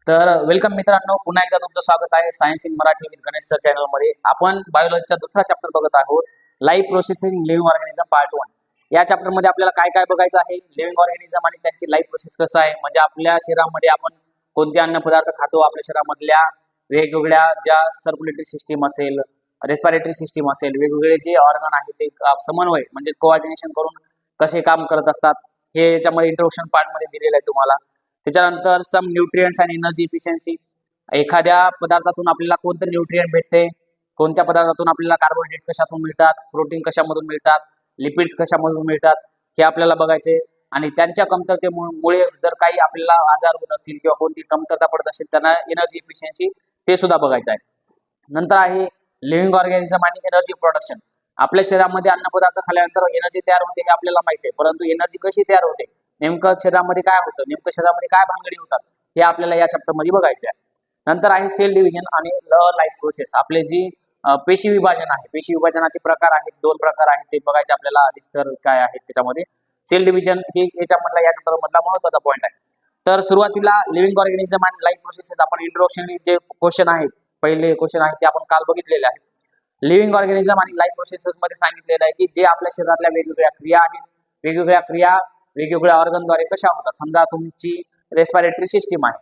तर वेलकम मित्रांनो, पुन्हा एकदा तुमचं स्वागत आहे science in Marathi with Ganesh sir चॅनलमध्ये. आपण बायोलॉजीचा दुसरा चॅप्टर बघत आहोत, live processing living organism part 1. या चॅप्टरमध्ये आपल्याला काय काय बघायचं आहे, लिव्हिंग ऑर्गॅनिझम आणि त्यांची लाईव्ह प्रोसेस कसं आहे, म्हणजे आपल्या शरीरामध्ये आपण कोणते अन्न पदार्थ खातो, आपल्या शरीरामधल्या वेगवेगळ्या ज्या सर्क्युलेटरी सिस्टीम असेल, रेस्पिरेटरी सिस्टीम असेल, वेगवेगळे जे ऑर्गन आहेत ते समन्वय म्हणजे कोऑर्डिनेशन करून कसे काम करत असतात, हे याच्यामध्ये इंट्रोडक्शन पार्टमध्ये दिलेलं आहे तुम्हाला. त्याच्यानंतर सम न्यूट्रिएंट्स अँड एनर्जी इफिशियन्सी, एखाद्या पदार्थातून आपल्याला कोणतं न्यूट्रिएंट भेटते, कोणत्या पदार्थातून आपल्याला कार्बोहायड्रेट कशातून मिळतात, प्रोटीन कशामधून मिळतात, लिपिड्स कशामधून मिळतात, हे आपल्याला बघायचे. आणि त्यांच्या कमतरतेमुळे जर काही आपल्याला आजार होत असतील किंवा कोणती कमतरता पडत असेल त्यांना एनर्जी इफिशियन्सी ते सुद्धा बघायचं आहे. नंतर आहे लिव्हिंग ऑर्गॅनिझम आणि एनर्जी प्रोडक्शन. आपल्या शरीरामध्ये अन्नपदार्थ खाल्ल्यानंतर एनर्जी तयार होते हे आपल्याला माहिती आहे, परंतु एनर्जी कशी तयार होते, नेमकं शरीरामध्ये काय होतं, नेमकं शरीरामध्ये काय भानगडी होतात, हे आपल्याला या चॅप्टरमध्ये बघायचे आहे. नंतर आहे सेल डिव्हिजन आणि लाईफ प्रोसेस. आपले जी पेशी विभाजन आहे, पेशी विभाजनाचे प्रकार आहेत, 2 प्रकार आहेत, ते बघायचे आपल्याला. आधीच तर काय आहेत त्याच्यामध्ये सेल डिव्हिजन हे याच्यामधला या चॅप्टरमधला महत्त्वाचा पॉईंट आहे. तर सुरुवातीला लिव्हिंग ऑर्गॅनिझम आणि लाईफ प्रोसेसेस आपण इंट्रोडक्शन जे क्वेश्चन आहेत, पहिले क्वेश्चन आहेत ते आपण काल बघितलेले आहेत. लिव्हिंग ऑर्गॅनिझम आणि लाईफ प्रोसेसेस मध्ये सांगितलेलं आहे की जे आपल्या शरीरातल्या वेगवेगळ्या क्रिया आहेत, वेगवेगळ्या क्रिया वेगवेगळ्या ऑर्गनद्वारे कशा होतात. समजा तुमची रेस्पिरेटरी सिस्टीम आहे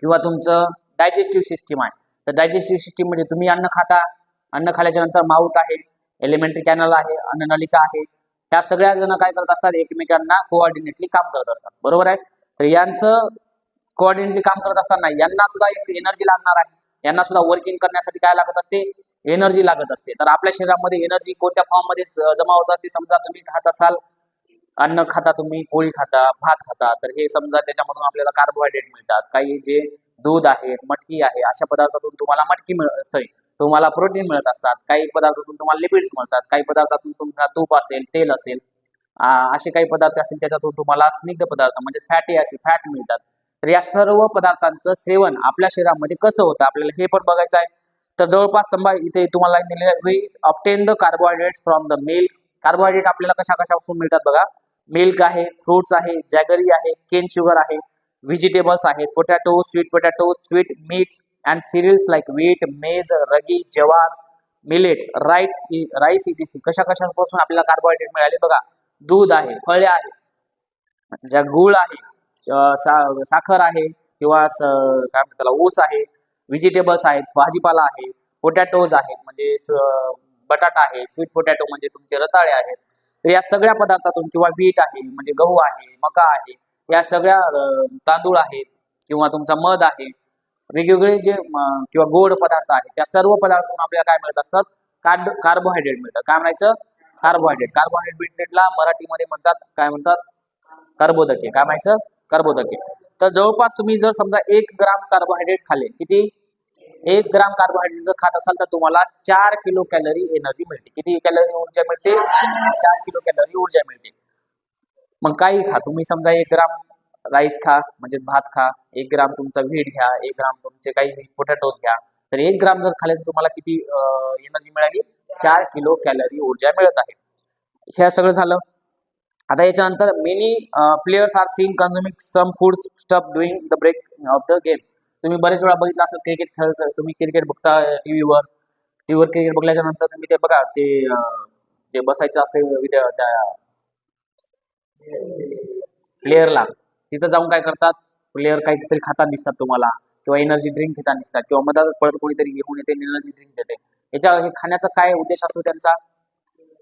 किंवा तुमचं डायजेस्टिव्ह सिस्टीम आहे, तर डायजेस्टिव्ह सिस्टीम म्हणजे तुम्ही अन्न खाता, अन्न खाल्याच्या नंतर माउथ आहे, एलिमेंटरी कॅनल आहे, अन्ननलिका आहे, त्या सगळ्या जण काय करत असतात, एकमेकांना कोऑर्डिनेटली काम करत असतात, बरोबर आहे. तर यांचं कोऑर्डिनेटली काम करत असताना यांना सुद्धा एक एनर्जी लागणार आहे, यांना सुद्धा वर्किंग करण्यासाठी काय लागत असते, एनर्जी लागत असते. तर आपल्या शरीरामध्ये एनर्जी कोणत्या फॉर्म मध्ये जमा होत असते, समजा तुम्ही खात असाल, अन्न खाता, तुम्ही पोळी खाता, भात खाता, तर हे समजा त्याच्यामधून आपल्याला कार्बोहायड्रेट मिळतात. काही जे दूध आहे, मटकी आहे, अशा पदार्थातून तुम्हाला तुम्हाला प्रोटीन मिळत असतात. काही पदार्थातून तुम्हाला लिपिड्स मिळतात, काही पदार्थातून तुमचा तूप असेल, तेल असेल, असे काही पदार्थ असतील त्याच्यातून तुम्हाला स्निग्ध पदार्थ म्हणजे फॅट मिळतात. तर या सर्व पदार्थांचं सेवन आपल्या शरीरामध्ये कसं होतं आपल्याला हे पण बघायचं आहे. तर जवळपास इथे तुम्हाला दिलेलं आहे, we obtain the carbohydrates from the milk. Carbohydrate आपल्याला कशापासून मिळतात बघा, मिल्क आहे, फ्रुट्स आहे, जॅगरी आहे, केन शुगर आहे, व्हेजिटेबल्स आहेत, potato, sweet meats and serials like wheat, मेज, रगी, ज्वार, मिलेट, राईस इटीसी. कशापासून आपल्याला कार्बोहायड्रेट मिळाले बघा, दूध आहे, फळे आहे, ज्या गुळ आहे, साखर आहे किंवा काय म्हणतात त्याला ऊस आहे, व्हेजिटेबल्स आहेत, भाजीपाला आहे, पोटॅटोज आहेत म्हणजे बटाटा आहे, स्वीट पोटॅटो म्हणजे तुमचे रताळे आहेत. तर या सगळ्या पदार्थातून किंवा व्हीट आहे म्हणजे गहू आहे, मका आहे, या सगळ्या तांदूळ आहेत किंवा तुमचा मध आहे, वेगवेगळे जे किंवा गोड पदार्थ आहेत, त्या सर्व पदार्थातून आपल्याला काय मिळत असतात, कार्बोहायड्रेट मिळतं. काय म्हणायचं, कार्बोहायड्रेटला मराठीमध्ये काय म्हणतात, कर्बोदके. काय म्हणायचं, कर्बोदके. तर जवळपास तुम्ही जर समजा 1 ग्राम कार्बोहायड्रेट खाल्ले, किती, 1 ग्राम कार्बोहायड्रेट जर खात असाल तर तुम्हाला 4 किलो कॅलरी एनर्जी मिळते. किती कॅलरी ऊर्जा मिळते, 4 किलो कॅलरी ऊर्जा मिळते. मग काही खा तुम्ही, समजा 1 ग्राम राईस खा म्हणजे भात खा, 1 ग्राम तुमचा व्हीट घ्या, 1 ग्राम तुमचे काही पोटॅटोज घ्या, तर 1 ग्राम जर खाल्ले तर तुम्हाला किती एनर्जी मिळाली, 4 किलो कॅलरी ऊर्जा मिळत आहे. हे सगळं झालं. आता याच्यानंतर many players are seen consuming some food stuff doing the break of the game. तुम्ही बरेच वेळा बघितलं असेल, क्रिकेट खेळत, तुम्ही क्रिकेट बघता टीव्हीवर क्रिकेट बघल्याच्या नंतर तुम्ही ते बघा, ते जे बसायचं असते त्या प्लेयरला, तिथं जाऊन काय करतात, प्लेयर काहीतरी खाताना दिसतात तुम्हाला किंवा एनर्जी ड्रिंक घेताना दिसतात किंवा मधात पळत कोणीतरी घेऊन येते एनर्जी ड्रिंक देते. हे खाण्याचा काय उद्देश असतो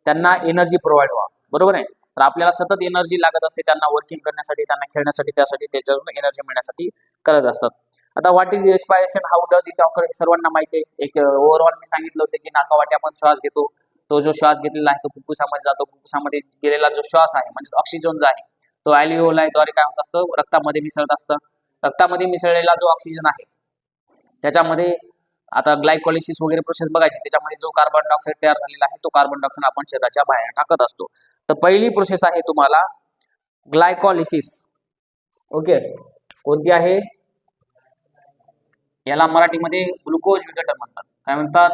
त्यांना एनर्जी प्रोव्हाइड व्हावा, बरोबर आहे. तर आपल्याला सतत एनर्जी लागत असते, त्यांना वर्किंग करण्यासाठी, त्यांना खेळण्यासाठी, त्यासाठी त्याच्यावरून एनर्जी मिळण्यासाठी करत असतात. आता what is respiration, how does it occur, हे सर्वांना माहिती आहे. एक ओव्हरऑल मी सांगितलं होतं की नाकावाटे आपण श्वास घेतो, तो जो श्वास घेतलेला आहे तो फुफ्फुसामध्ये जातो, फुफ्फुसामध्ये गेलेला जो श्वास आहे म्हणजे ऑक्सिजन जो आहे तो अल्व्हिओलाई द्वारे काय होत असतं, रक्तामध्ये मिसळत असतं. रक्तामध्ये मिसळलेला जो ऑक्सिजन आहे त्याच्यामध्ये आता ग्लायकोलिसिस वगैरे प्रोसेस बघायची, त्याच्यामध्ये जो कार्बन डायऑक्साईड तयार झालेला आहे तो कार्बन डायऑक्साईड आपण शरीराच्या बाहेर टाकत असतो. तर पहिली प्रोसेस आहे तुम्हाला ग्लायकोलिसिस. ओके, कोणती आहे, याला मराठीमध्ये ग्लुकोज विघटन म्हणतात. काय म्हणतात,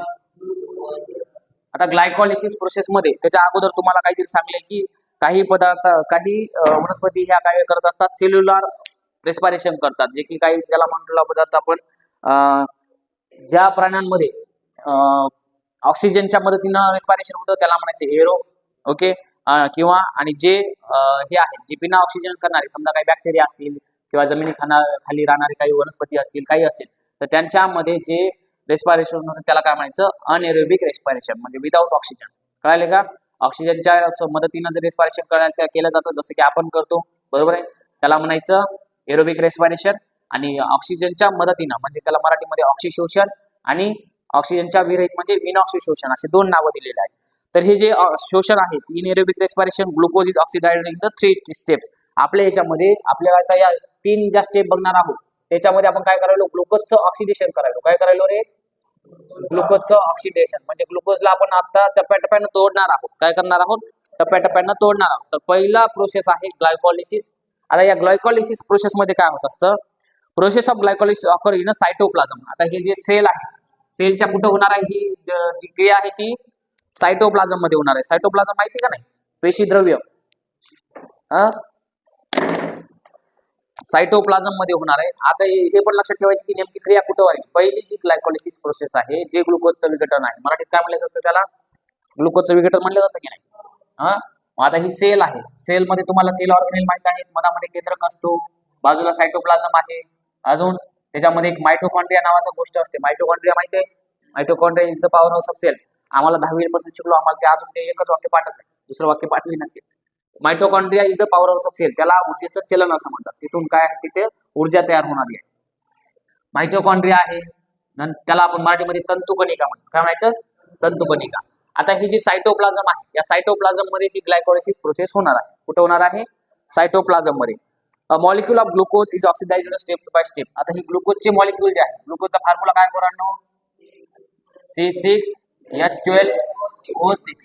आता ग्लायकोलिसिस प्रोसेस मध्ये त्याच्या अगोदर तुम्हाला काहीतरी सांगले की काही पदार्थ, काही वनस्पती ह्या काय करत असतात, सेल्युलर रेस्पिरेशन करतात, जे की काही त्याला म्हटलं जातं आपण ज्या प्राण्यांमध्ये ऑक्सिजनच्या मदतीनं रेस्पिरेशन होतं त्याला म्हणायचं एरो. ओके. किंवा आणि जे हे आहेत जे बिना ऑक्सिजन करणारे, समजा काही बॅक्टेरिया असतील किंवा जमिनी खाली राहणारे काही वनस्पती असतील, काही असेल, तर त्यांच्यामध्ये जे रेस्पिरेशन होतं त्याला काय म्हणायचं, अनएरोबिक रेस्पिरेशन, म्हणजे विदाऊट ऑक्सिजन. कळाले का? ऑक्सिजनच्या मदतीनं जर रेस्पिरेशन केलं जातं जसं की आपण करतो, बरोबर आहे, त्याला म्हणायचं एरोबिक रेस्पिरेशन. आणि ऑक्सिजनच्या मदतीनं म्हणजे त्याला मराठीमध्ये ऑक्सिशोषण आणि ऑक्सिजनच्या विरहित म्हणजे विनऑक्सिशोषण असे दोन नावं दिलेले आहेत. तर हे जे शोषण आहे in aerobic respiration glucose is oxidised in the 3 steps. आपल्या याच्यामध्ये आपल्याला आता या 3 ज्या स्टेप बघणार आहोत त्याच्यामध्ये आपण काय करायलो, ग्लुकोजचं ऑक्सिडेशन करायलो. काय करायलो रे? ग्लुकोजचं ऑक्सिडेशन. म्हणजे ग्लुकोजला आपण आता टप्प्याटप्प्यानं तोडणार आहोत. काय करणार आहोत? टप्प्याटप्प्यानं तोडणार आहोत. तर पहिला प्रोसेस आहे ग्लायकोलिसिस. आता या ग्लायकोलिसिस प्रोसेस मध्ये काय होत असतं, process of glycolysis occur in cytoplasm. आता हे जे सेल आहे, सेलच्या कुठं होणार आहे ही जी क्रिया आहे ती सायटोप्लाझम मध्ये होणार आहे. सायटोप्लाझम माहिती का नाही? पेशी द्रव्य सायटोप्लाझम मध्ये होणार आहे. आता हे पण लक्षात ठेवायचं की नेमकी क्रिया कुठं आहे. पहिली जी ग्लायकोलिसिस प्रोसेस आहे, जे ग्लुकोजचं विघटन आहे, मराठीत काय म्हणलं जातं त्याला? ग्लुकोजचं विघटन म्हणलं जातं की नाही? आता ही सेल आहे. सेल मध्ये तुम्हाला सेल ऑर्गेनेल माहित आहेत, मधामध्ये केंद्रक असतो, बाजूला सायटोप्लाझम आहे, अजून त्याच्यामध्ये एक मायटोकॉन्ड्रिया नावाचा गोष्ट असते. मायटोकॉन्ड्रिया माहिती आहे? Mitochondria is the power house of cell. आम्हाला 10वी पासून शिकलो, आम्हाला ते अजून ते एकच वाक्य पाठच आहे, दुसरं वाक्य पाठवी नसते. Mitochondria is the power house of cell, त्याला ऊर्जेचं चलन असं म्हणतात. तिथून काय आहे, तिथे ऊर्जा तयार होणारी आहे. मायटोकॉन्ड्रिया आहे, त्याला आपण मराठीमध्ये तंतुकणिका म्हणतो. काय म्हणायचं? तंतुकणिका. आता ही जी सायटोप्लाझम आहे, या सायटोप्लाझम मध्ये ही ग्लायकोलिसिस प्रोसेस होणार आहे. कुठे होणार आहे? सायटोप्लाझम मध्ये. Molecule of glucose is oxidised step by step. आता ही ग्लुकोजचे मॉलिक्यूल जे आहे, ग्लुकोजचा फॉर्म्युला काय पोरांनो? C6H12O6.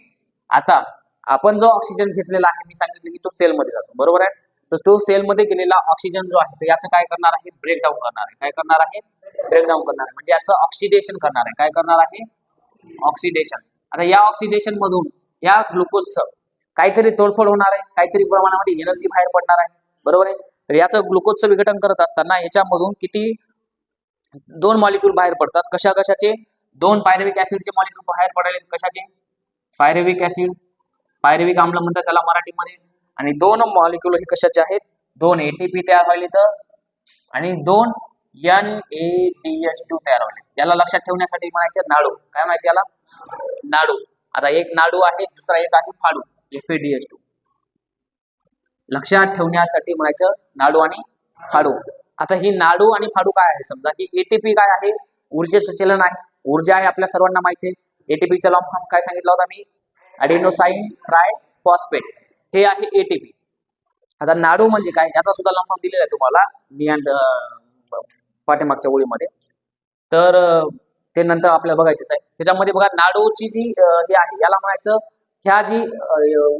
आता आपण जो ऑक्सिजन घेतलेला आहे, मी सांगितलं की तो सेलमध्ये जातो, बरोबर आहे. तर तो सेलमध्ये गेलेला ऑक्सिजन जो आहे, तर याचं काय करणार आहे? ब्रेकडाऊन करणार आहे. काय करणार आहे? ब्रेकडाऊन करणार आहे. म्हणजे असं ऑक्सिडेशन करणार आहे. काय करणार आहे? ऑक्सिडेशन. आता या ऑक्सिडेशन मधून या ग्लुकोजचं काहीतरी तोडफोड होणार आहे, काहीतरी प्रमाणामध्ये एनर्जी बाहेर पडणार आहे, बरोबर आहे. तर याचं ग्लुकोजचं विघटन करत असताना याच्यामधून किती 2 मॉलिक्यूल बाहेर पडतात. कशाचे? 2 पायरुव्हिक ऍसिडचे मॉलिक्यूल बाहेर पडायले. कशाचे? पायरुव्हिक ऍसिड, पायरुव्हिक आम्ल म्हणतात त्याला मराठीमध्ये. आणि 2 मॉलिक्यूल हे कशाचे आहेत? 2 एटीपी तयार व्हायले तर आणि 2 NADH2 तयार व्हायले. याला लक्षात ठेवण्यासाठी म्हणायचे नाडू. काय म्हणायचे याला? नाडू. आता एक नाडू आहे, दुसरा एक आहे फाडू, FADH2. लक्षात ठेवण्यासाठी म्हणायचं नाडू आणि फाडू. आता ही नाडू आणि फाडू काय आहे? समजा ही एटीपी काय आहे? ऊर्जेचं चलन आहे. ऊर्जा आहे आपल्या सर्वांना माहिती आहे. एटीपीचा लॉंग फॉर्म काय सांगितला होता मी? ॲडेनोसाइन ट्रायफॉस्फेट. हे आहे एटीपी. आता नाडू म्हणजे काय याचा सुद्धा लॉंग फॉर्म दिलेला आहे तुम्हाला नियंड पाठीमागच्या ओळीमध्ये. तर ते नंतर आपल्याला बघायचंच आहे. त्याच्यामध्ये बघा नाडूची जी हे आहे याला म्हणायचं, ह्या जी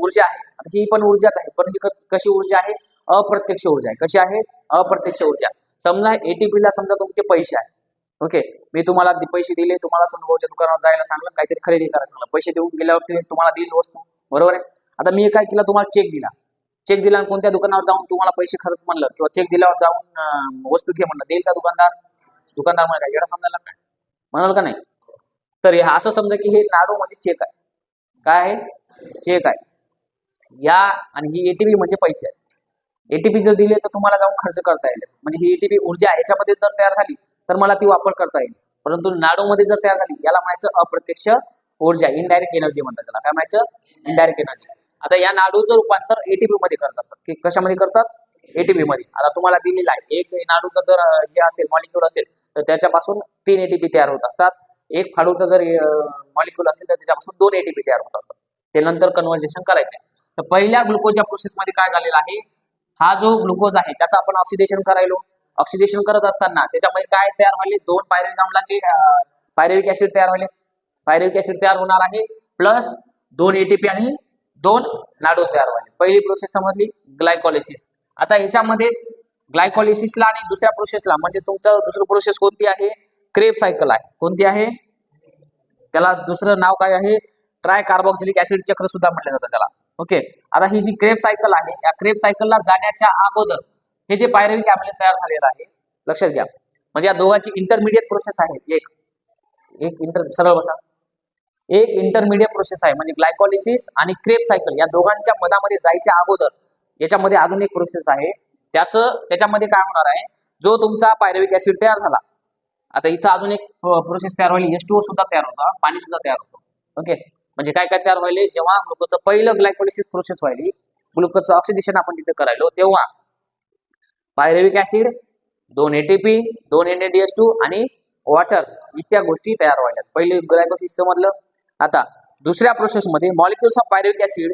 ऊर्जा आहे, आता ही पण ऊर्जाच आहे, पण ही कशी ऊर्जा आहे? अप्रत्यक्ष ऊर्जा आहे. कशी आहे? अप्रत्यक्ष ऊर्जा. समजा एटीपीला समजा तुमचे पैसे आहे, ओके, मी तुम्हाला पैसे दिले, तुम्हाला सनुभवच्या दुकानावर जायला सांगलं, काहीतरी खरेदी करायला सांगलं, पैसे देऊन गेल्यावरती तुम्हाला दिली वस्तू, बरोबर आहे. आता मी काय केलं, तुम्हाला चेक दिला. चेक दिला आणि कोणत्या दुकानावर जाऊन तुम्हाला पैसे खर्च म्हणलं किंवा चेक दिल्यावर जाऊन वस्तू घे म्हणलं, देईल का दुकानदार? दुकानदार म्हणजे काय येडा समजायला काय? म्हणाल का नाही? तर असं समजा की हे नाडू म्हणजे चेक आहे. काय आहे? चेक आहे. या आणि ही एटीपी म्हणजे पैसे आहे. एटीपी जर दिले तर तुम्हाला जाऊन खर्च करता येईल. म्हणजे ही एटीपी ऊर्जा आहे, याच्यामध्ये जर तयार झाली तर मला ती वापर करता येईल. परंतु नाडूमध्ये जर तयार झाली याला म्हणायचं अप्रत्यक्ष ऊर्जा, इनडायरेक्ट एनर्जी म्हणतात त्याला. काय म्हणायचं? Indirect energy. आता या नाडूचं रूपांतर एटीपी मध्ये करत असतात. की कशामध्ये करतात? एटीपी मध्ये. आता तुम्हाला दिलेला आहे एक नाडूचा जर हे असेल मॉलिक्यूल असेल तर त्याच्यापासून 3 एटीपी तयार होत असतात. एक फाडूचा जर मॉलिक्यूल असेल तर त्याच्यापासून 2 एटीपी तयार होत असतात. ते नंतर कन्व्हर्जेशन करायचे. तर पहिल्या ग्लुकोजच्या प्रोसेसमध्ये काय झालेलं आहे, हा जो ग्लुकोज आहे त्याचा आपण ऑक्सिडेशन करायलो. ऑक्सिडेशन करत असताना त्याच्यामध्ये काय तयार व्हायले? 2 पायरुव्हिक आम्लाचे पायरुव्हिक ऍसिड तयार व्हायले. पायरुव्हिक ऍसिड तयार होणार आहे प्लस 2 एटीपी आणि 2 नाडू तयार व्हायले. पहिली प्रोसेस समजली, ग्लायकोलिसिस. आता याच्यामध्ये ग्लायकोलिसिसला आणि दुसऱ्या प्रोसेसला म्हणजे तुमचं दुसरं प्रोसेस कोणती आहे? क्रेब सायकल आहे. कोणती आहे? त्याला दुसरं नाव काय आहे? ट्राय कार्बोक्सिलिक ऍसिड चक्र सुद्धा म्हटलं जातं त्याला. ओके. आता ही जी क्रेब सायकल आहे, या क्रेब सायकलला जाण्याच्या अगोदर हे जे पायरुव्हिक आम्ल तयार झालेलं आहे, लक्षात घ्या, म्हणजे या दोघांची इंटरमिडिएट प्रोसेस आहे. एक एक इंटर सरळ बसा एक इंटरमिडिएट प्रोसेस आहे, म्हणजे ग्लायकोलिसिस आणि क्रेब सायकल या दोघांच्या मधामध्ये जायच्या अगोदर याच्यामध्ये अजून एक प्रोसेस आहे. त्याच्यामध्ये काय होणार आहे, जो तुमचा पायरुव्हिक ऍसिड तयार झाला, आता इथं अजून एक प्रोसेस तयार व्हायली, H2O सुद्धा तयार होता, पाणी सुद्धा तयार होतं. ओके, म्हणजे काय काय तयार व्हायले, जेव्हा ग्लुकोजचं पहिलं ग्लायकोलिसिस प्रोसेस व्हायली, ग्लुकोजचं ऑक्सिडेशन आपण तिथे करायलो, तेव्हा पायरुव्हिक ऍसिड, 2 ATP, 2 NADH2 आणि वॉटर इत्या गोष्टी तयार व्हायला. पहिले ग्लायकोलिसिस समजलं. आता दुसऱ्या प्रोसेसमध्ये molecules of pyruvic acid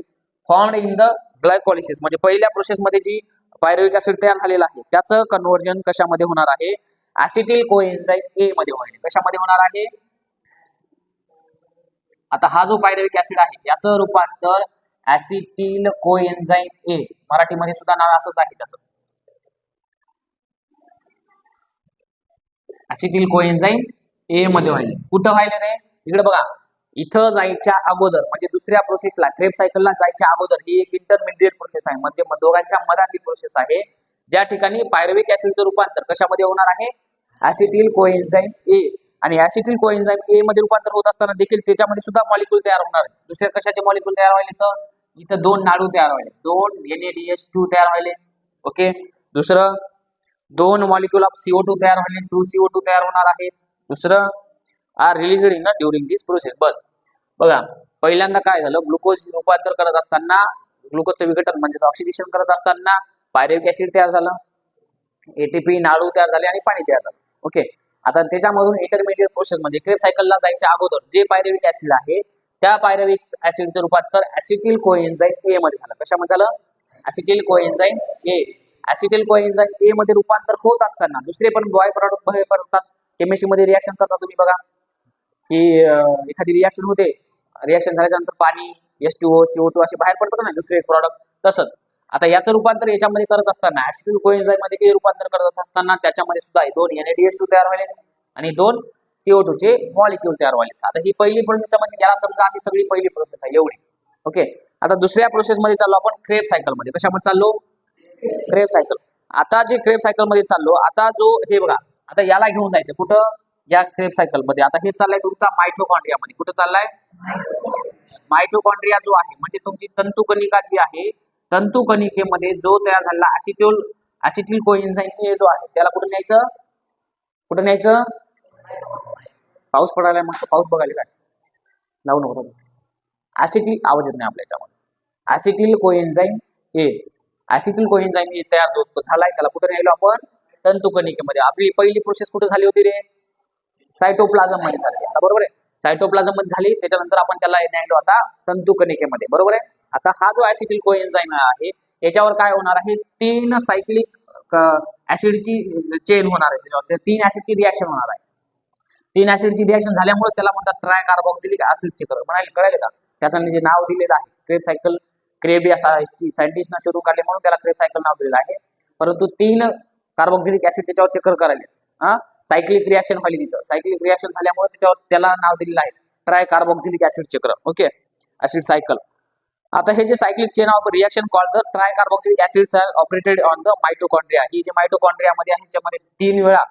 formed in the glycolysis, म्हणजे पहिल्या प्रोसेसमध्ये जी पायरुव्हिक ऍसिड तयार झालेला आहे त्याचं कन्व्हर्जन कशामध्ये होणार आहे, ऍसिटिल कोएन्झाइम ए मध्ये होईल. कशामध्ये होणार आहे, आता हा जो पायरुव्हिक ऍसिड आहे याचं रूपांतर ऍसिटिल कोएन्झाइम ए, मराठीमध्ये सुद्धा नाव असंच आहे त्याचं, ऍसिटिल कोएन्झाइम ए मध्ये व्हायले. कुठं व्हायले रे, इकडे बघा, इथं जायच्या अगोदर म्हणजे दुसऱ्या प्रोसेसला क्रेब सायकलला जायच्या अगोदर ही एक इंटरमिडिएट प्रोसेस आहे, म्हणजे दोघांच्या मधातली प्रोसेस आहे, ज्या ठिकाणी पायरुव्हिक ऍसिडचं रूपांतर कशामध्ये होणार आहे, ऍसिटिल कोएन्झाइम ए. आणि ऍसिटिल कोएन्झाइम ए मध्ये रूपांतर होत असताना देखील त्याच्यामध्ये सुद्धा मॉलिक्यूल तयार होणार आहेत. दुसऱ्या कशाचे मॉलिक्यूल तयार व्हायले, तर इथं 2 नाडू तयार व्हायले, 2 NADH2 तयार व्हायले. ओके, दुसरं 2 मॉलिक्यूल ऑफ CO2 तयार व्हायले, 2CO2 तयार होणार आहेत. दुसरं are released in during this process. बस बघा, पहिल्यांदा काय झालं, ग्लुकोज रूपांतर करत असताना, ग्लुकोजचं विघटन म्हणजे ऑक्सिडेशन करत असताना पायरुव्हिक ऍसिड तयार झालं, ATP नाडू तयार झाले आणि पाणी तयार झालं. ओके, आता त्याच्यामधून इंटरमिडिएट प्रोसेस म्हणजे क्रेब सायकलला जायच्या अगोदर जे पायरुव्हिक ऍसिड आहे त्या पायरुव्हिक ऍसिडचं रूपांतर ऍसिटिल कोएन्झाइम ए मध्ये झालं. कशामध्ये झालं, ऍसिटिल कोएन्झाइम ए. ऍसिटिल कोएन्झाइम ए मध्ये रूपांतर होत असताना दुसरे पण बाय प्रोडक्ट बाहेर पडतात. केमिस्ट्रीमध्ये रिएक्शन करता तुम्ही बघा की एखादी रिएक्शन होते, रिएक्शन झाल्यानंतर पाणी, H2O, CO2 असे बाहेर पडतात ना दुसरे प्रॉडक्ट. तसंच आता याचं रूपांतर याच्यामध्ये करत असताना ऍसिटिल कोएन्झाइम मध्ये काही रूपांतर करत असताना त्याच्यामध्ये सुद्धा 2 NADH2 तयार व्हायले आणि 2 CO2 चे मॉलिक्यूल तयार व्हायले. आता ही पहिली प्रोसेस म्हणजे याला समजा अशी सगळी पहिली प्रोसेस आहे एवढी. ओके, आता दुसऱ्या प्रोसेस मध्ये चाललो आपण क्रेब सायकल मध्ये. कशामध्ये चाललो, क्रेब सायकल. आता जे क्रेब सायकल मध्ये चाललो, आता जो हे बघा, आता याला घेऊन जायचं कुठं, या क्रेब सायकल मध्ये. आता हे चाललंय तुमचा मायटोकॉन्ड्रिया मध्ये. कुठं चाललाय, मायटोकॉन्ड्रिया जो आहे म्हणजे तुमची तंतुकणिका जी आहे, तंतुकणिकेमध्ये जो तयार झालेला ऍसिटिल कोएन्झाइम ए जो आहे त्याला कुठे न्यायचं, कुठे न्यायचं, पाऊस पडायला मग पाऊस बघायला काय लावू नको, ऍसिटिल आवाज येत नाही आपल्या याच्यामध्ये, ऍसिटिल कोएन्झाइम ए. ऍसिटिल कोएन्झाइम ए तयार जो झालाय त्याला कुठे न्यायलो आपण, तंतुकणिकेमध्ये. आपली पहिली प्रोसेस कुठे झाली होती रे, सायटोप्लाझम मध्ये झाली. आता बरोबर आहे, सायटोप्लाझम मध्ये झाली, त्याच्यानंतर आपण त्याला न्यायलो आता तंतुकणिकेमध्ये. बरोबर आहे. आता हा जो ऍसिटिल कोएन्झाइम आहे याच्यावर काय होणार आहे, 3 सायक्लिक ऍसिडची चेन होणार आहे, त्याच्यावर 3 ऍसिडची रिएक्शन होणार आहे. 3 ऍसिडची रिएक्शन झाल्यामुळे त्याला म्हणतात ट्राय कार्बोक्सिलिक ऍसिड चक्र. म्हणाले कळाले का, त्याचं जे नाव दिलेलं आहे क्रेब सायकल, क्रेब या सायंटिस्टनं शोधून काढले म्हणून त्याला क्रेब सायकल नाव दिलेलं आहे. परंतु 3 कार्बोक्सिलिक ऍसिड त्याच्यावर चक्र करायले, सायक्लिक रिएक्शन व्हायली तिथं. सायक्लिक रिएक्शन झाल्यामुळे त्याला नाव दिलेलं आहे ट्राय कार्बोक्सिलिक ऍसिड चक्र. Okay, acid cycle. आता हे जे cyclic chain of reaction called the tri carboxylic acids are operated on the mitochondria. ही जे मायटोकॉन्ड्रिया मध्ये आहे त्याच्यामध्ये 3 वेळा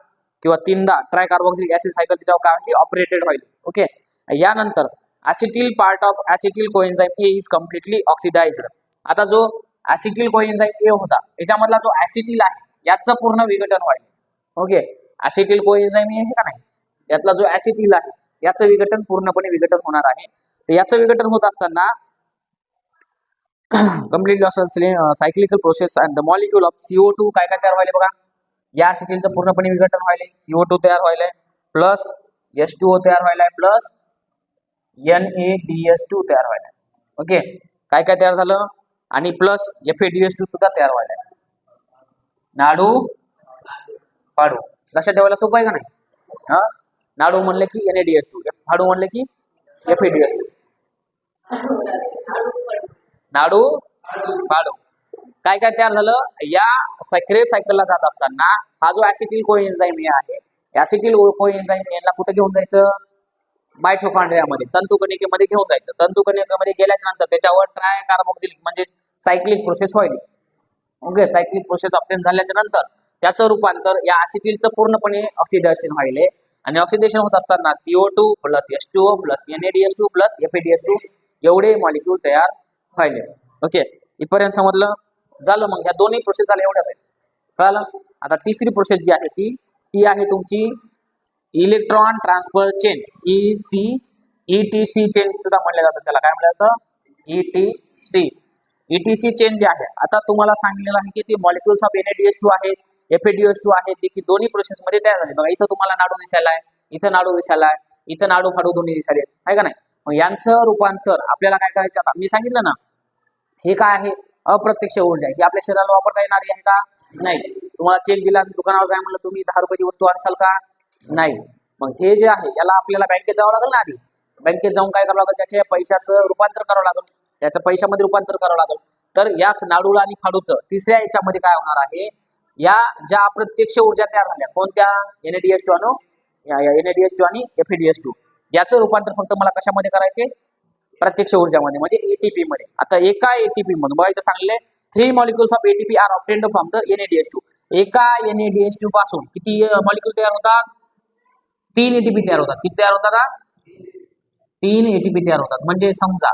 किंवा 3दा ट्राय कार्बोक्सिलिक ऍसिड सायकल त्याच्यावर काय होती, ऑपरेटेड व्हायली. ओके, यानंतर acetyl part of acetyl coenzyme A is completely oxidised. आता जो ऍसिटिल कोएन्झाइम ए होता याच्यामधला जो ऍसिटिल आहे याचं पूर्ण विघटन व्हायले. ओके, ऍसिटिल कोएन्झाइम ए आहे का नाही, यातला जो ऍसिटिल आहे याचं विघटन पूर्णपणे विघटन होणार आहे. तर याचं विघटन होत असताना completely cyclical process and the molecule of CO2 काय काय तयार व्हायले बघा, या ऍसिटिलचं पूर्णपणे विघटन व्हायले, CO2 तयार व्हायले, प्लस H2O तयार व्हायलाय, प्लस NADH2 तयार व्हायलाय. ओके, काय काय तयार झालं, आणि प्लस FADH2 सुद्धा तयार व्हायलाय. नाडू फाडू लक्षात ठेवायला सोपं आहे का नाही. नाडू म्हणले की NADH2, फाडू म्हणले की FADH2. नाडू फाडू काय काय तयार झालं, या क्रेब सायकलला जात असताना हा जो ऍसिटिल कोएन्झाइम आहे, ऍसिटिल कोएन्झाइम यांना कुठे घेऊन जायचं, मायटोकॉन्ड्रियामध्ये, तंतुकणिकेमध्ये घेऊन जायचं. तंतुकणिकेमध्ये गेल्याच्या नंतर त्याच्यावर ट्राय कार्बोक्सिलिक म्हणजे सायक्लिक प्रोसेस व्हायली. ओके, सायक्लिक प्रोसेस ऑप्टेन झाल्याच्या नंतर त्याचं रूपांतर या ऍसिटिलचं पूर्णपणे ऑक्सिडेशन व्हायले आणि ऑक्सिडेशन होत असताना CO2 plus H2O plus NaDH2 plus FeDH2 एवढे मॉलिक्यूल तयार व्हायले. ओके, इथपर्यंत समजलं झालं. मग ह्या दोन्ही प्रोसेस झाल्या एवढ्याच आहे, कळालं. आता तिसरी प्रोसेस जी आहे ती आहे तुमची electron transfer chain, ETC chain सुद्धा म्हणलं जातं. त्याला काय म्हणलं जातं? ETC चेन जे आहे, आता तुम्हाला सांगितलेलं आहे की ते मॉलिक्युल्स ऑफ NaDH2 आहेत, FeDH2 आहे, जे की दोन्ही प्रोसेस मध्ये तयार झाले. बघा, इथं तुम्हाला नाडू दिसायला आहे, इथं नाडू दिसायला आहे, इथं नाडू फाडू दोन्ही दिसायले आहे का नाही. मग यांचं रूपांतर आपल्याला काय करायचं, आता मी सांगितलं ना, हे काय आहे? अप्रत्यक्ष ऊर्जा आहे. ही आपल्या शरीराला वापरता येणारी आहे का? नाही. तुम्हाला चेक दिला, दुकानावर जाय म्हणलं, तुम्ही 10 रुपयाची वस्तू आणसाल का? नाही. मग हे जे आहे याला आपल्याला बँकेत जावं लागेल ना. आधी बँकेत जाऊन काय करावं लागेल? त्याच्या पैशाचं रूपांतर करावं लागेल, त्याचं पैशामध्ये रूपांतर करावं लागेल. तर याच नाडूळ आणि फाडूचं तिसऱ्या याच्यामध्ये काय होणार आहे? या ज्या अप्रत्यक्ष ऊर्जा तयार झाल्या कोणत्या? NaDH2 आणि FeDH2 याचं रूपांतर फक्त मला कशामध्ये करायचे? प्रत्यक्ष ऊर्जामध्ये, म्हणजे ATP मध्ये. आता एका ATP मधून बघा इथं सांगले 3 molecules of ATP are obtained from the NaDH2. एका NaDH2 पासून किती मॉलिक्यूल तयार होतात? 3 ATP तयार होतात. किती तयार होतात? 3 ATP तयार होतात. म्हणजे समजा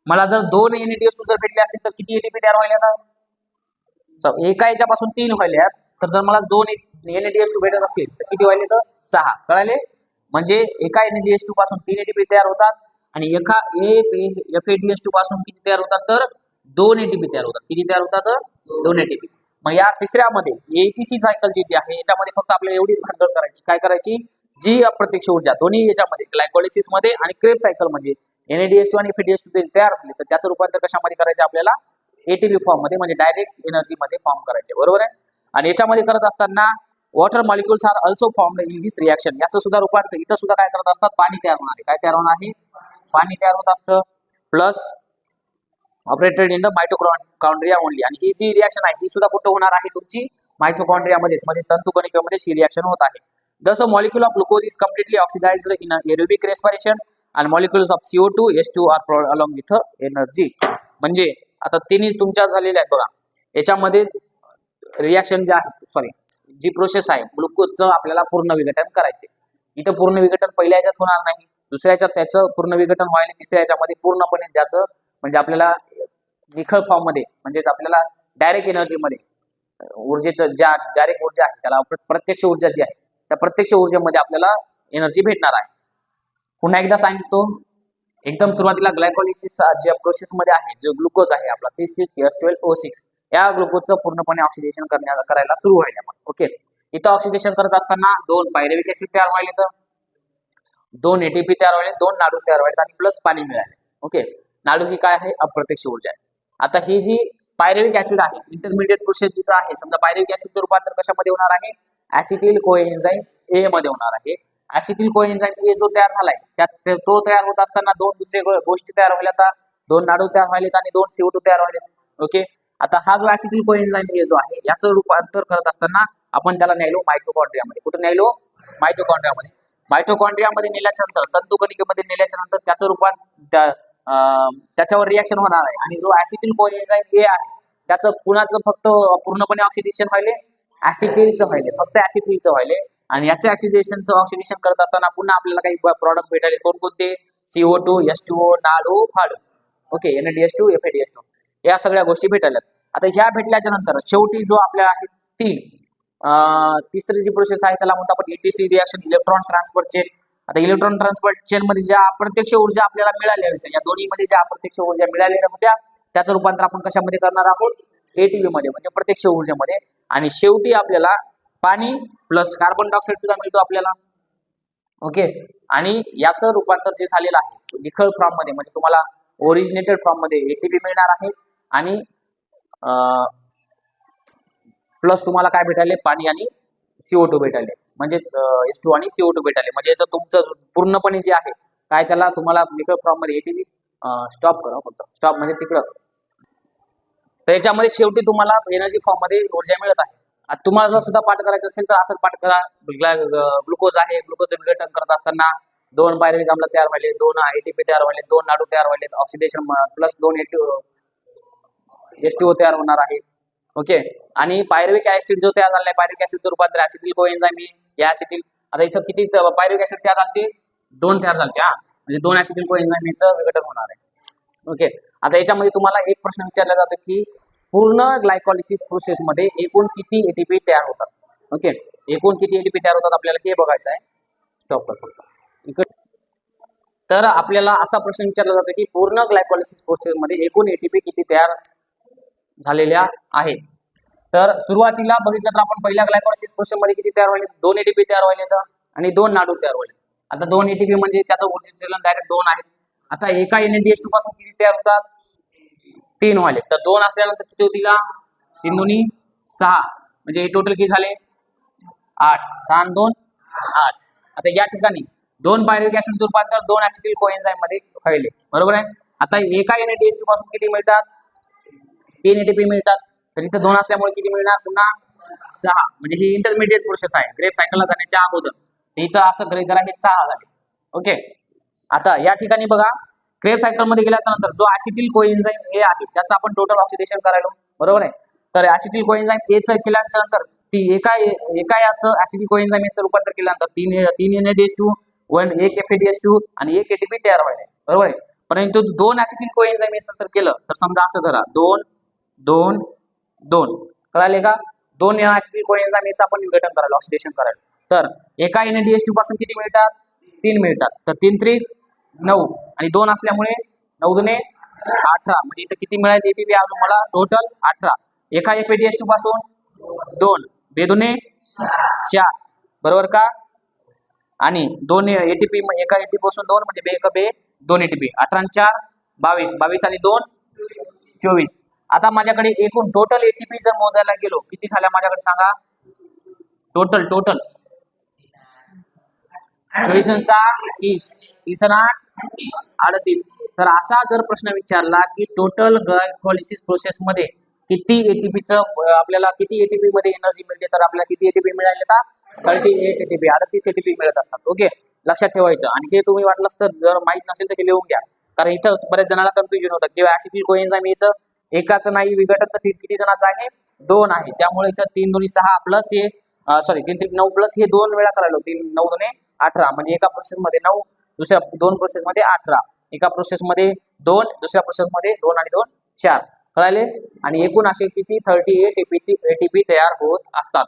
मला जर 2 NaDH2 जर भेटले असतील तर किती ATP तयार व्हायला? एका याच्यापासून 3 व्हायल्यात, तर जर मला 2 NaDH2 भेटत असतील तर किती व्हायले? तर 6. कळाले? म्हणजे एका NaDH2 पासून 3 ATP तयार होतात आणि एका FeDH2 पासून किती तयार होतात? तर 2 ATP तयार होतात. किती तयार होतात? 2 ATP. मग या तिसऱ्यामध्ये ATC सायकल जी आहे याच्यामध्ये फक्त आपल्याला एवढीच भानगड करायची. काय करायची? जी अप्रत्यक्ष ऊर्जा दोन्ही याच्यामध्ये ग्लायकोलिसिस मध्ये आणि क्रेब सायकल मध्ये NaDH2 आणि FeDH2 तयार झाले, तर त्याचं रूपांतर कशामध्ये करायचं? आपल्याला ATP फॉर्म मध्ये, म्हणजे डायरेक्ट एनर्जी मध्ये फॉर्म करायचे. बरोबर आहे. आणि याच्यामध्ये करत असताना water molecules are also formed in this reaction. याचं सुद्धा रूपांतर इथं सुद्धा काय करत असतात? पाणी तयार होणार आहे. काय तयार होणार आहे? पाणी तयार होत असतं. Plus operated in the mitochondria only. आणि ही जी रिएक्शन आहे ही सुद्धा कुठं होणार आहे? तुमची मायटोकॉन्ड्रियामध्ये, म्हणजे तंतुकणिकेमध्ये ही रिएक्शन होत आहे. This molecule of glucose is completely oxidised in aerobic respiration आणि molecules of CO2 H2 are produced along with energy. म्हणजे आता तिन्ही तुमच्या झालेल्या आहेत. बघा, याच्यामध्ये रिएक्शन जे आहे, जी प्रोसेस आहे ग्लुकोजचं आपल्याला पूर्ण विघटन करायचे. इथं पूर्ण विघटन पहिल्या याच्यात होणार नाही, दुसऱ्या याच्यात त्याचं पूर्ण विघटन व्हायला, तिसऱ्या याच्यामध्ये पूर्णपणे ज्याचं म्हणजे आपल्याला निखळ फॉर्म मध्ये, म्हणजेच आपल्याला डायरेक्ट एनर्जी मध्ये ऊर्जेचं ज्या डायरेक्ट ऊर्जा आहे त्याला प्रत्यक्ष ऊर्जा जी आहे त्या प्रत्यक्ष ऊर्जेमध्ये आपल्याला एनर्जी भेटणार आहे. पुन्हा एकदा सांगतो, एकदम सुरुवातीला ग्लायकोलिसिस ज्या प्रोसेस मध्ये आहे, जो ग्लुकोज आहे आपला C6H12O6, या ग्लुकोजचं पूर्णपणे ऑक्सिडेशन करायला सुरू व्हायला. ओके, इथं ऑक्सिडेशन करत असताना 2 पायरुव्हिक ऍसिड तयार व्हायले, तर 2 ATP तयार व्हायले, 2 नाडू तयार व्हायले आणि प्लस पाणी मिळाले. ओके, नाडू ही काय आहे? अप्रत्यक्ष ऊर्जा आहे. आता ही जी पायरुव्हिक ऍसिड आहे, इंटरमिडिएट प्रोसेस जिथं आहे, समजा पायरुव्हिक ऍसिडचं रूपांतर कशामध्ये होणार आहे? ऍसिटिल कोएन्झाइम A मध्ये होणार आहे. ऍसिटिल कोएन्झाइम A जो तयार झालाय त्यात तो तयार होत असताना 2 दुसरे गोष्टी तयार व्हायला, आता 2 नाडू तयार व्हायलेत आणि 2 CO2 तयार व्हायलेत. ओके, आता हा जो ऍसिटिल कोएन्झाइम A जो आहे याचं रूपांतर करत असताना आपण त्याला नेलो मायटोकॉन्ड्रियामध्ये. कुठे नेलो? मायटोकॉन्ड्रियामध्ये. मायटोकॉन्ड्रियामध्ये नेल्याच्या नंतर, तंतुकणिकेमध्ये नेल्याच्या नंतर त्याचं रूपांतर त्याच्यावर रिएक्शन होणार आहे आणि जो ऍसिटिल कोएन्झाइम A आहे त्याचं कुणाचं फक्त पूर्णपणे ऑक्सिडेशन व्हायले? ऍसिटिलचं व्हायले, फक्त ऍसिटिलचं व्हायले. आणि याच्या ऑक्सिडेशन करत असताना पुन्हा आपल्याला काही प्रॉडक्ट भेटायले. कोणकोणते? CO2 H2O, नाडू फाडू. ओके, NaDH2 FeDH2 या सगळ्या गोष्टी भेटायल्यात. आता ह्या भेटल्याच्या नंतर शेवटी जो आपल्या आहे तिसरी जी प्रोसेस आहे त्याला म्हणतो आपण ETC reaction, electron transfer chain. आता इलेक्ट्रॉन ट्रान्सफर चेन मध्ये ज्या अप्रत्यक्ष ऊर्जा आपल्याला मिळाल्या होत्या, या दोन्ही मध्ये ज्या अप्रत्यक्ष ऊर्जा मिळालेल्या होत्या त्याचं रूपांतर आपण कशामध्ये करणार आहोत? ATP मध्ये, म्हणजे प्रत्यक्ष ऊर्जेमध्ये. आणि शेवटी आपल्याला पाणी प्लस कार्बन डायऑक्साईड सुद्धा मिळतो आपल्याला. ओके, आणि याचं रूपांतर जे झालेलं आहे निखळ फॉर्म मध्ये, म्हणजे तुम्हाला ओरिजिनेटेड फॉर्म मध्ये ATP मिळणार आहे आणि प्लस तुम्हाला काय भेटायले? पाणी आणि CO2 भेटायले, म्हणजे H2 आणि CO2 भेटायले. म्हणजे याचं तुमचं पूर्णपणे जे आहे काय त्याला तुम्हाला निखळ फॉर्म मध्ये ATP स्टॉप करा, फक्त स्टॉप म्हणजे तिकडं. तर याच्यामध्ये शेवटी तुम्हाला एनर्जी फॉर्म मध्ये ऊर्जा मिळत आहे. आता तुम्हाला सुद्धा पाठ करायचं असेल तर असं पाठ करा. ग्लुकोज आहे, ग्लुकोजचं विघटन करत असताना 2 पायरुव्हिक आम्ल तयार व्हायले, 2 ATP तयार व्हायले, 2 नाडू तयार व्हायले, ऑक्सिडेशन प्लस 2 H2O तयार होणार आहे. ओके. आणि पायरुव्हिक ऍसिड जो तयार झालेला आहे, पायरुव्हिक ऍसिडचं रूपांतर ऍसिटिल कोएन्झाइम या ऍसिटिल, आता इथं किती पायरुव्हिक ऍसिड तयार झालते, 2 तयार झालते. म्हणजे 2 ऍसिटिल कोएन्झाइमचं विघटन होणार आहे. ओके. आता याच्यामध्ये तुम्हाला एक प्रश्न विचारला जातो की पूर्ण ग्लायकॉलिसिस प्रोसेस मध्ये एकूण किती एटीपी तयार होतात. ओके. एकूण किती एटीपी तयार होतात आपल्याला हे बघायचं आहे. स्टॉप कर फक्त. तर आपल्याला असा प्रश्न विचारला जातो की पूर्ण ग्लायकॉलिसिस प्रोसेस मध्ये एकूण एटीपी किती तयार झालेल्या आहे. तर सुरुवातीला बघितलं तर आपण पहिल्या ग्लायकॉलिसिस प्रोसेस मध्ये किती तयार व्हायले, 2 एटीपी तयार व्हायले तर आणि 2 नाडू तयार व्हायले. आता 2 एटीपी म्हणजे त्याचं ऊर्जेचं डायरेक्ट 2 आहेत. आता एका NADH2 पासून किती तयार होतात, 3 व्हायले. तर 2 असल्यानंतर किती होतील, 3 दुनी 6, म्हणजे टोटल किती झाले 8, 6 आणि 2 8. आता या ठिकाणी 2 पायरुव्हिक ऍसिडचं रूपांतर 2 ऍसिटिल कोएन्झाइम मध्ये व्हायले, बरोबर आहे. आता एका NADH2 पासून किती मिळतात, 3 एटीपी मिळतात. तर इथं 2 असल्यामुळे किती मिळणार, पुन्हा 6, म्हणजे ही इंटरमिडिएट प्रोसेस आहे ग्रेप सायकलला जाण्याच्या अगोदर. इथं असं गृहीत धरा हे 6 झाले. ओके. आता या ठिकाणी बघा क्रेब सायकल मध्ये गेल्यानंतर जो ऍसिटिल कोएन्झाइम ए आहे त्याचं आपण टोटल ऑक्सिडेशन करायलो, बरोबर आहे. तर ऍसिटिल कोएन्झाइम ए चं केल्यानंतर ती एका याचं ऍसिटिल कोएन्झाइम एचं रूपांतर केल्यानंतर 3 NADH2 1 FADH2 आणि 1 ATP तयार व्हायला, बरोबर आहे. परंतु 2 ऍसिटिल कोएन्झाइम एचं तर केलं तर समजा असं धरा 2 2 2, कळाले का. 2 ऍसिटिल कोएन्झाइम एचं आपण विघटन करायला, ऑक्सिडेशन करायला. तर एका NADH2 पासून किती मिळतात, 3 मिळतात. तर 3 3 9 आणि 2 असल्यामुळे 9 दुने 18, म्हणजे इथं किती मिळाले एटीपी अजून मला टोटल 18. एका FADH2 पासून 2, 2 दुने 4, बरोबर का. आणि 2 एटीपी, एका एटीपी पासून 2 म्हणजे 2 एटीपी, 18 आणि 4 22, 22 आणि 2 24. आता माझ्याकडे एकूण टोटल एटीपी जर मोजायला गेलो किती झाल्या माझ्याकडे सांगा, टोटल 24 30, 30 38. तर असा जर प्रश्न विचारला की टोटल ग्लायकॉलिसिस प्रोसेस मध्ये किती एटीपीचं आपल्याला किती एटीपी मध्ये एनर्जी मिळते, तर आपल्याला किती एटीपी मिळाले, तर 38 एटीपी, 38 एटीपी मिळत असतात. ओके. लक्षात ठेवायचं. आणि हे तुम्ही वाटलंच तर जर माहित नसेल तर हे लिहून घ्या, कारण इथं बऱ्याच जणांना कन्फ्युजन होतं किंवा ऍसिटिल कोएन्झाइम एचं एकाचं नाही विघटन तर किती जणांचं आहे, 2 आहे. त्यामुळे इथं 3 दुनी 6 प्लस हे 3 3 9 प्लस हे 2 वेळा करायला, 3 9 दुने 18, म्हणजे एका प्रोसेस मध्ये 9, दुसऱ्या 2 प्रोसेस मध्ये 18, एका प्रोसेस मध्ये 2, दुसऱ्या प्रोसेस मध्ये 2 आणि 2 4, कळाले. आणि एकूण असे किती 38 एटीपी तयार होत असतात.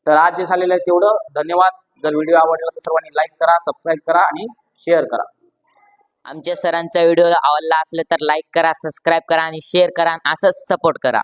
तर आज जे झालेलं आहे तेवढं. धन्यवाद. जर व्हिडिओ आवडला तर सर्वांनी लाईक करा, सबस्क्राईब करा आणि शेअर करा. आमच्या सरांचा व्हिडिओ आवडला असला तर लाईक करा, सबस्क्राईब करा आणि शेअर करा, असंच सपोर्ट करा.